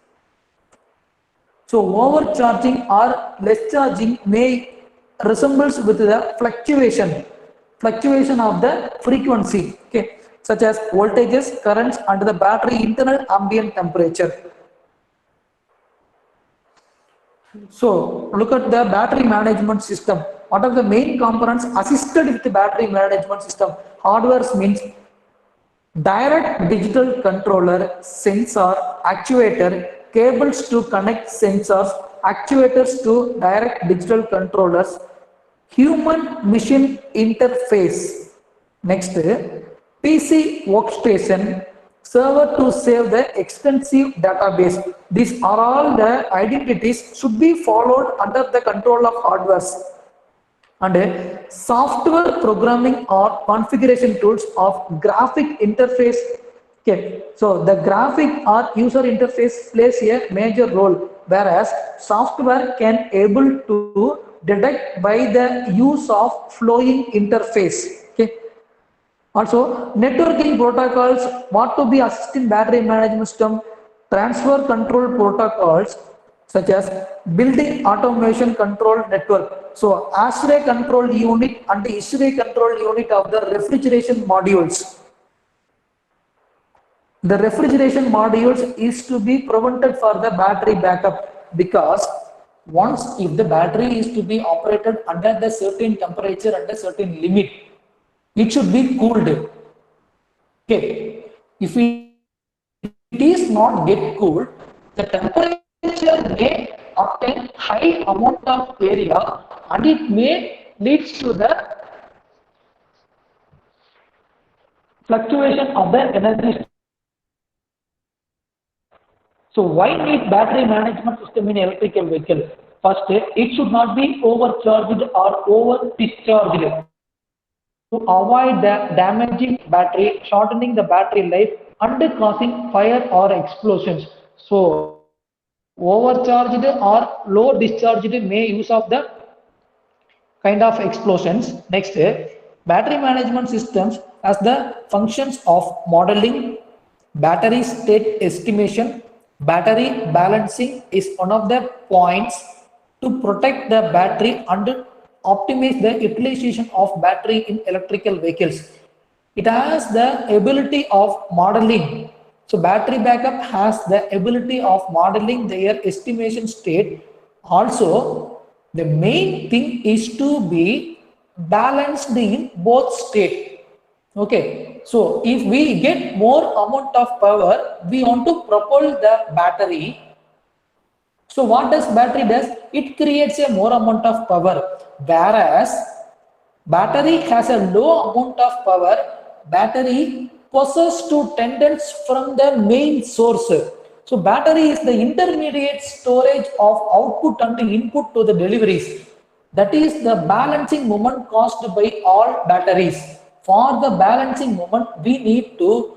S2: So overcharging or less charging may resembles with the fluctuation of the frequency. Okay, such as voltages, currents, and the battery internal ambient temperature. So look at the battery management system. What are the main components assisted with the battery management system? Hardware means direct digital controller, sensor, actuator, cables to connect sensors, actuators to direct digital controllers, human machine interface. Next, PC workstation, server to save the extensive database. These are all the identities should be followed under the control of hardware. And software programming or configuration tools of graphic interface Okay, so the graphic or user interface plays a major role, whereas software can able to detect by the use of flowing interface. Okay, also networking protocols what to be assisting battery management system, transfer control protocols such as building automation control network. So ASHRAE control unit and the ISHRAE control unit of the refrigeration modules. The refrigeration modules is to be prevented for the battery backup, because once if the battery is to be operated under the certain temperature and a certain limit, it should be cooled. Okay, if it is not get cooled, the temperature may obtain high amount of area and it may leads to the fluctuation of the energy. So why need battery management system in electrical vehicle? First, it should not be overcharged or over discharged to avoid the damaging battery, shortening the battery life and causing fire or explosions. So overcharged or low discharged may use of the kind of explosions. Next, battery management systems as the functions of modeling, battery state estimation, battery balancing is one of the points to protect the battery and optimize the utilization of battery in electrical vehicles. It has the ability of modeling. So battery backup has the ability of modeling their estimation state. Also, the main thing is to be balanced in both state. Okay, so if we get more amount of power, we want to propel the battery. So what does battery does? It creates a more amount of power, whereas battery has a low amount of power. Battery possesses two tendons from the main source. So battery is the intermediate storage of output and input to the deliveries. That is the balancing moment caused by all batteries. For the balancing moment, we need to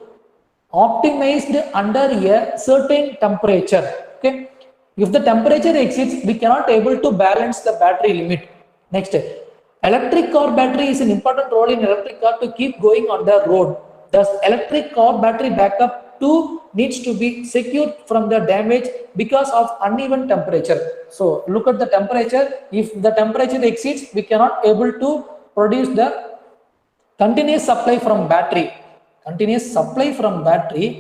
S2: optimized under a certain temperature. Okay, if the temperature exceeds, we cannot able to balance the battery limit. Next, electric car battery is an important role in electric car to keep going on the road. Thus electric car battery backup too needs to be secured from the damage because of uneven temperature. So look at the temperature. If the temperature exceeds, we cannot able to produce the continuous supply from battery,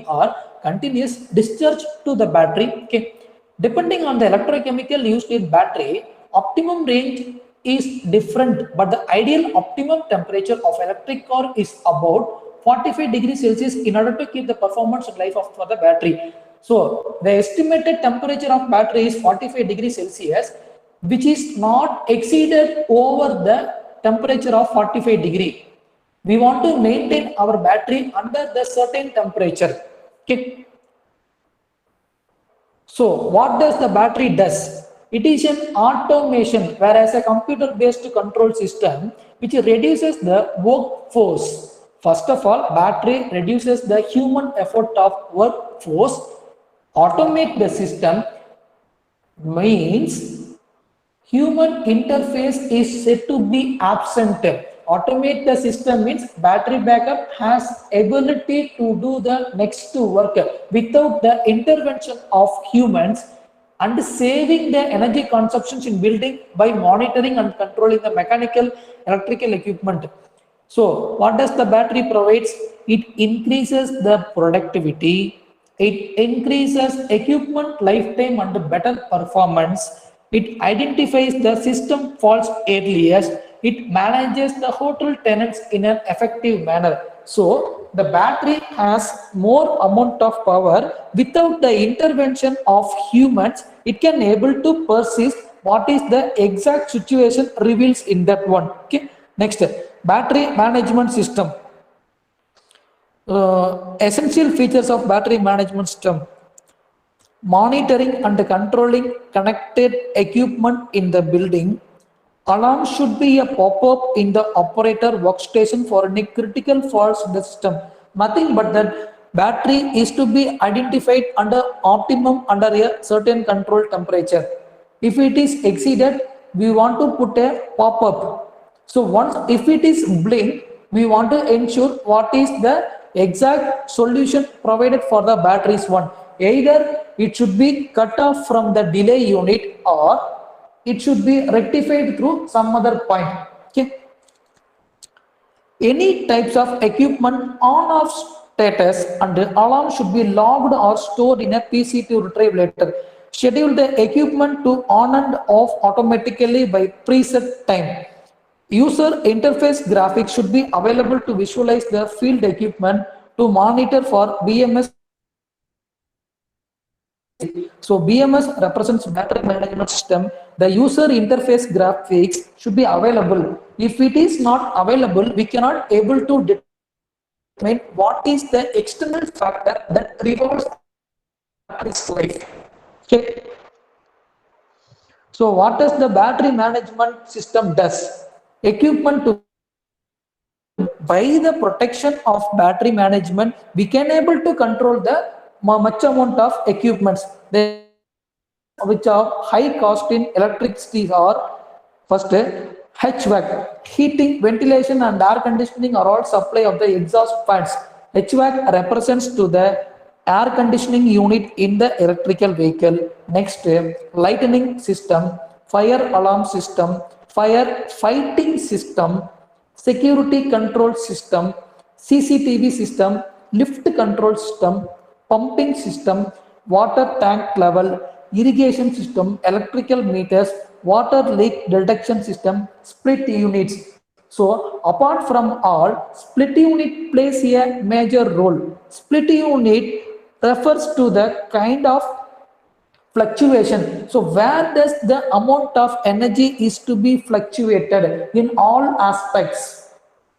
S2: or continuous discharge to the battery. Okay, depending on the electrochemical used in battery, optimum range is different, but the ideal optimum temperature of electric car is about 45 degrees Celsius in order to keep the performance and life of for the battery. So the estimated temperature of battery is 45 degrees Celsius, which is not exceeded over the temperature of 45 degree. We want to maintain our battery under the certain temperature. Okay. So what does the battery does? It is an automation, whereas a computer based control system which reduces the workforce. First of all, battery reduces the human effort of workforce. Automate the system means human interface is said to be absent. Automate the system means battery backup has ability to do the next work without the intervention of humans, and saving the energy consumptions in building by monitoring and controlling the mechanical electrical equipment. So what does the battery provides? It increases the productivity, it increases equipment lifetime and better performance, it identifies the system faults earliest, it manages the hotel tenants in an effective manner. So the battery has more amount of power. Without the intervention of humans, it can able to persist what is the exact situation reveals in that one. Okay, next, battery management system. Essential features of battery management system: monitoring and controlling connected equipment in the building. Alarm should be a pop-up in the operator workstation for any critical faults in the system. Nothing but that battery is to be identified under optimum under a certain controlled temperature. If it is exceeded, we want to put a pop-up. So once if it is blink, we want to ensure what is the exact solution provided for the batteries one. Either it should be cut off from the delay unit or it should be rectified through some other point. Okay. Any types of equipment on off status and alarm should be logged or stored in a PC to retrieve later. Schedule the equipment to on and off automatically by preset time. User interface graphics should be available to visualize the field equipment to monitor for BMS. So BMS represents battery management system. The user interface graphics should be available. If it is not available, we cannot able to determine what is the external factor that revolves battery's life. Okay. So what does the battery management system does? Equipment to by the protection of battery management, we can able to control the much amount of equipments which are high cost in electricity are first HVAC, heating, ventilation and air conditioning are all supply of the exhaust fans. HVAC represents to the air conditioning unit in the electrical vehicle. Next, lightning system, fire alarm system, fire fighting system, security control system, CCTV system, lift control system, pumping system, water tank level, irrigation system, electrical meters, water leak detection system, split units. So apart from all, split unit plays a major role. Split unit refers to the kind of fluctuation. So where does the amount of energy is to be fluctuated in all aspects?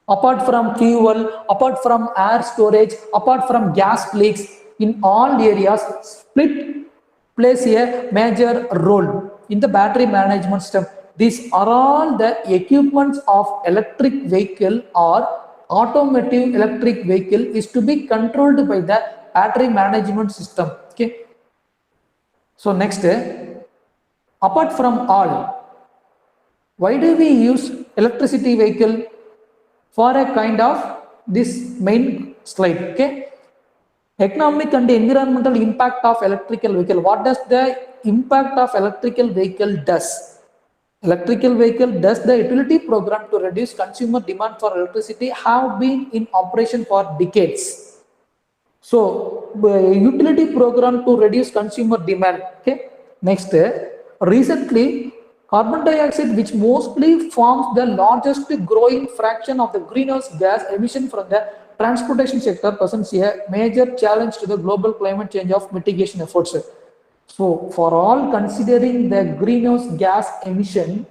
S2: Apart from fuel, apart from air storage, apart from gas leaks, in all areas, split plays a major role in the battery management system. These are all the equipments of electric vehicle or automotive electric vehicle is to be controlled by the battery management system. Okay. So next, apart from all, why do we use electricity vehicle for a kind of this main slide? Okay. Economic and environmental impact of electrical vehicle. What does the impact of electrical vehicle does? Electrical vehicle does the utility program to reduce consumer demand for electricity have been in operation for decades. So utility program to reduce consumer demand. Okay. Next, recently carbon dioxide, which mostly forms the largest growing fraction of the greenhouse gas emission from the transportation sector, presents a major challenge to the global climate change of mitigation efforts. So for all considering the greenhouse gas emission,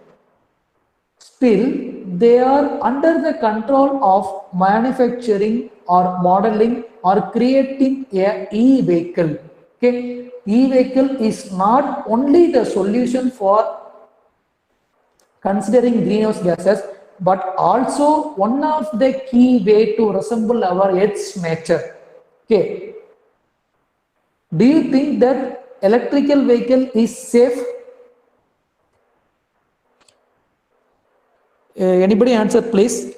S2: still they are under the control of manufacturing or modeling or creating a e-vehicle. Okay, e-vehicle is not only the solution for considering greenhouse gases, but also one of the key way to resemble our Earth's nature. Okay. Do you think that electrical vehicle is safe? Anybody answer, please?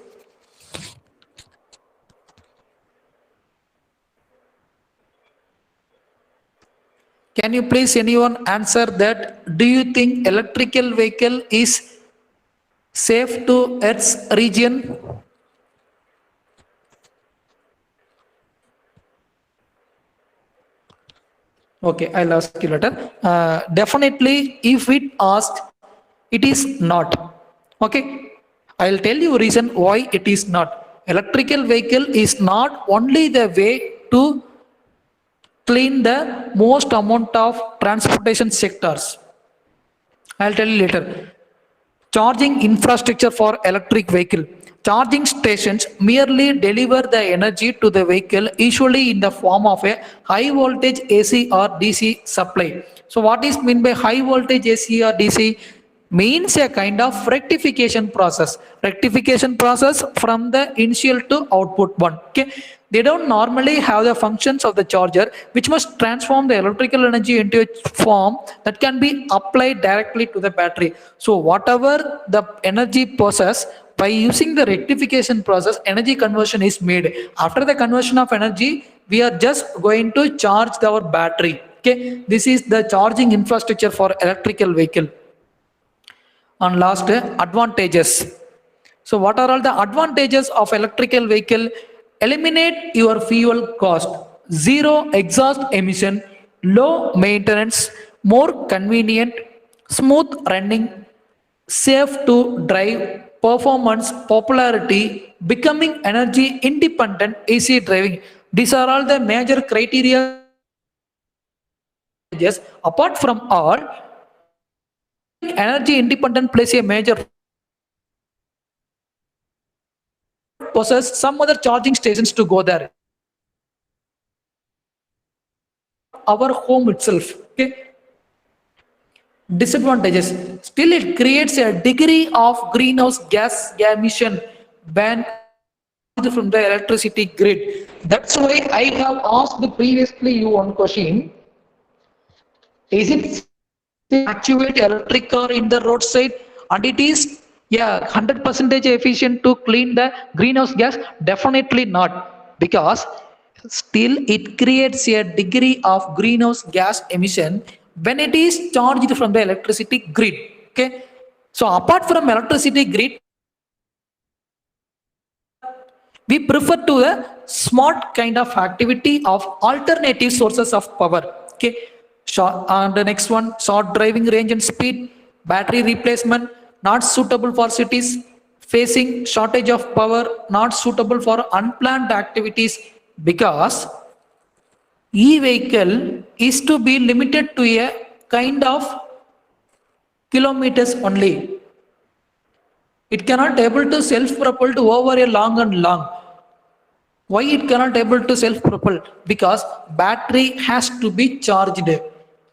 S2: Can you please anyone answer that? Do you think electrical vehicle is safe to Earth's region? Okay, I'll ask you later. Definitely, if it asked, it is not. Okay, I'll tell you reason why it is not. Electrical vehicle is not only the way to clean the most amount of transportation sectors. I'll tell you later. Charging infrastructure for electric vehicle. Charging stations merely deliver the energy to the vehicle, usually in the form of a high voltage AC or DC supply. So what is meant by high voltage AC or DC? means a kind of rectification process. Rectification process from the initial to output one. Okay, they don't normally have the functions of the charger, which must transform the electrical energy into a form that can be applied directly to the battery. So whatever the energy process, by using the rectification process, energy conversion is made. After the conversion of energy, we are just going to charge our battery. Okay, this is the charging infrastructure for electrical vehicle. And last, advantages. So what are all the advantages of electrical vehicle? Eliminate your fuel cost, zero exhaust emission, low maintenance, more convenient, smooth running, safe to drive, performance, popularity, becoming energy independent, easy driving. These are all the major criteria. Apart from all, energy independent plays a major possess some other charging stations to go there. Our home itself. Okay. Disadvantages. Still, it creates a degree of greenhouse gas emission when from the electricity grid. That's why I have asked previously you one question. Is it actuate electric car in the roadside? And it is, yeah, 100% efficient to clean the greenhouse gas? Definitely not, because still it creates a degree of greenhouse gas emission when it is charged from the electricity grid. Okay, so apart from electricity grid, we prefer to the smart kind of activity of alternative sources of power. Okay, short, and the next one, short driving range and speed, battery replacement not suitable for cities, facing shortage of power, not suitable for unplanned activities, because e-vehicle is to be limited to a kind of kilometers only. It cannot able to self-propel to over a long and long. Why it cannot able to self-propel? Because battery has to be charged.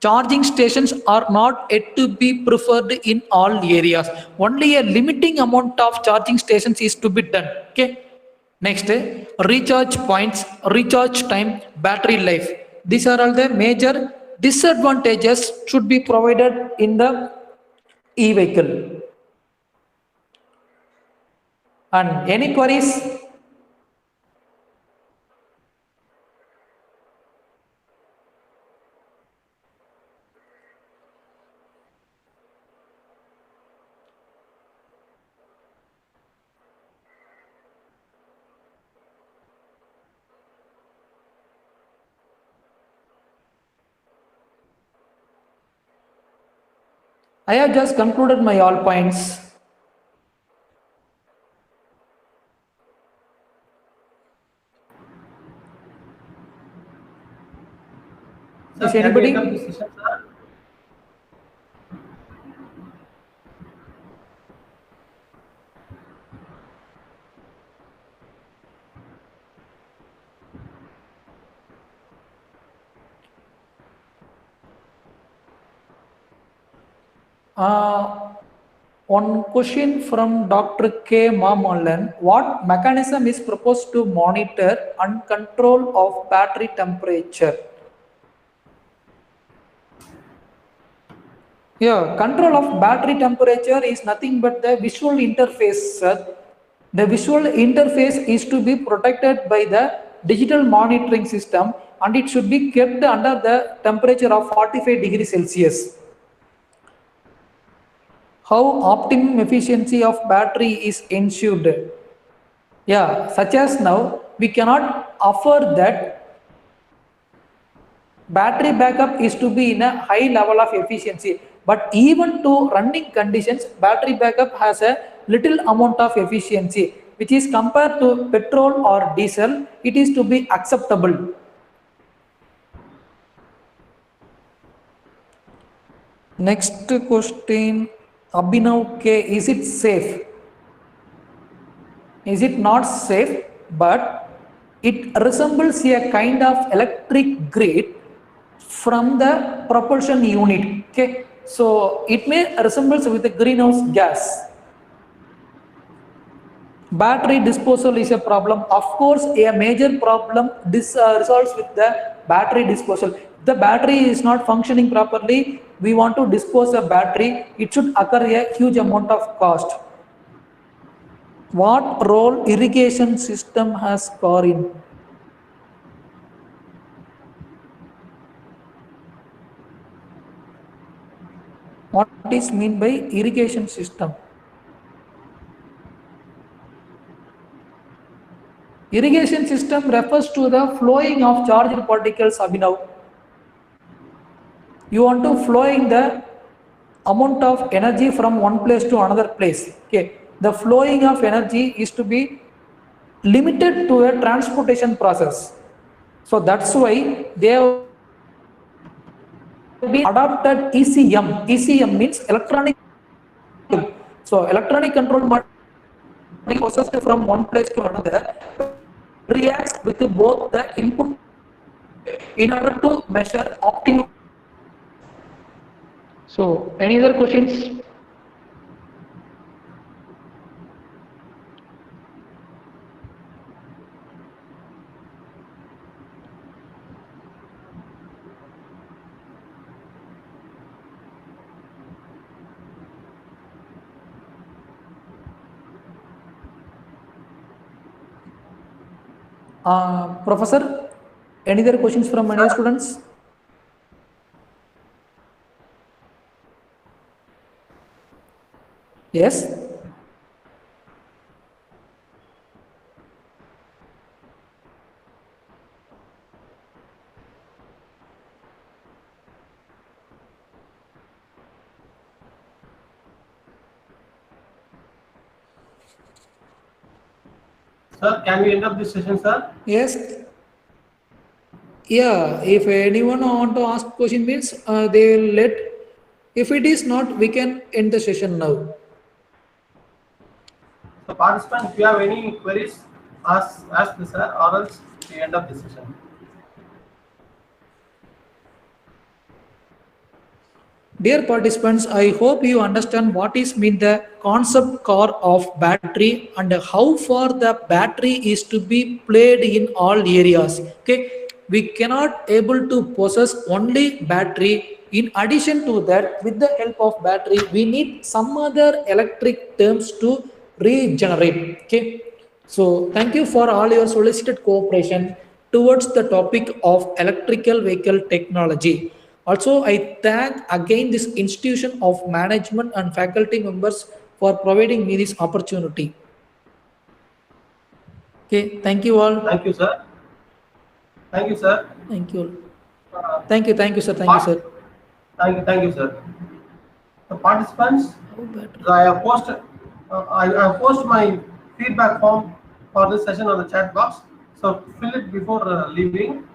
S2: Charging stations are not yet to be preferred in all areas. Only a limiting amount of charging stations is to be done. Okay. Next, recharge points, recharge time, battery life. These are all the major disadvantages should be provided in the e-vehicle. And any queries? I have just concluded my all points.
S3: Sir,
S2: Is
S3: can we
S2: anybody?
S3: end up this session, sir?
S2: One question from Dr. K. Mamallan. What mechanism is proposed to monitor and control of battery temperature? Yeah, control of battery temperature is nothing but the visual interface, sir. The visual interface is to be protected by the digital monitoring system, and it should be kept under the temperature of 45 degrees Celsius. How optimum efficiency of battery is ensured? Yeah, such as now, we cannot offer that battery backup is to be in a high level of efficiency, but even to running conditions, battery backup has a little amount of efficiency, which is compared to petrol or diesel, it is to be acceptable. Next question, Abhinav K, is it safe? Is it not safe? But it resembles a kind of electric grid from the propulsion unit. Okay, So it may resembles with a greenhouse gas. Battery disposal is a problem. Of course, a major problem resolves with the battery disposal. If the battery is not functioning properly, we want to dispose a battery, it should occur a huge amount of cost. What role irrigation system has car in? What is mean by irrigation system? Irrigation system refers to the flowing of charged particles, Abhinav. You want to flowing the amount of energy from one place to another place. Okay, the flowing of energy is to be limited to a transportation process. So that's why they have been adopted ECM. ECM means electronic. So electronic control module processed from one place to another reacts with both the input in order to measure optimum. So any other questions? Professor, any other questions from any students? Yes.
S3: Sir, can we end up this session, sir?
S2: Yes. Yeah, if anyone want to ask question means they will let. If it is not, we can end the session now.
S3: So participants, if you have any queries, ask the sir, or else we end up this session.
S2: Dear participants, I hope you understand what is mean the concept core of battery and how far the battery is to be played in all areas. Okay, we cannot able to possess only battery. In addition to that, with the help of battery, we need some other electric terms to regenerate. Okay, so thank you for all your solicited cooperation towards the topic of electrical vehicle technology. Also, I thank again this institution of management and faculty members for providing me this opportunity. Okay, thank you all.
S3: Thank you, sir. Thank you, sir.
S2: Thank you all.
S3: Uh,
S2: Thank you, sir. Thank you, sir.
S3: Thank you, sir. The participants,
S2: How battery?
S3: I have posted my feedback form for this session on the chat box. So fill it before leaving.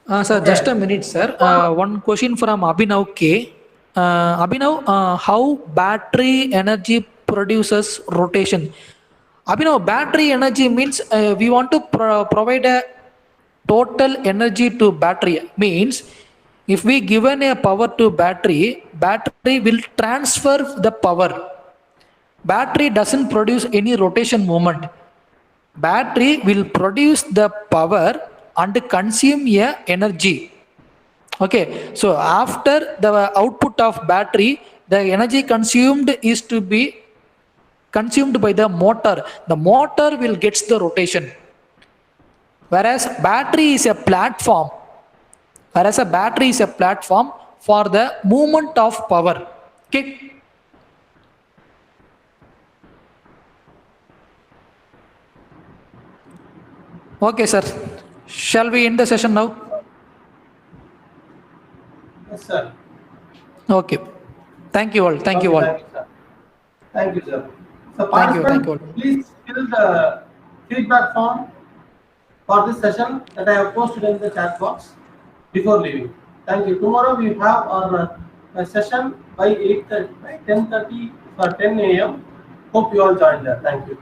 S2: Sir,
S3: Okay.
S2: just a minute, sir. One question from Abhinav K. Abhinav, how battery energy produces rotation? Abhinav, battery energy means we want to provide a total energy to battery. Means if we given a power to battery, battery will transfer the power. Battery doesn't produce any rotation movement. Battery will produce the power and consume a energy. Okay, so after the output of battery, the energy consumed is to be consumed by the motor. The motor will get the rotation. Whereas battery is a platform. Whereas a battery is a platform for the movement of power. Okay. Okay, sir. Shall we end the session now?
S3: Yes, sir.
S2: Okay. Thank you all. Thank you all.
S3: Thank you, sir. Thank you, sir. So
S2: Thank you,
S3: participants, please fill the feedback form for this session that I have posted in the chat box before leaving. Thank you. Tomorrow we have our session by 8:30, by 10:30 or 10 a.m. Hope you all join there. Thank you.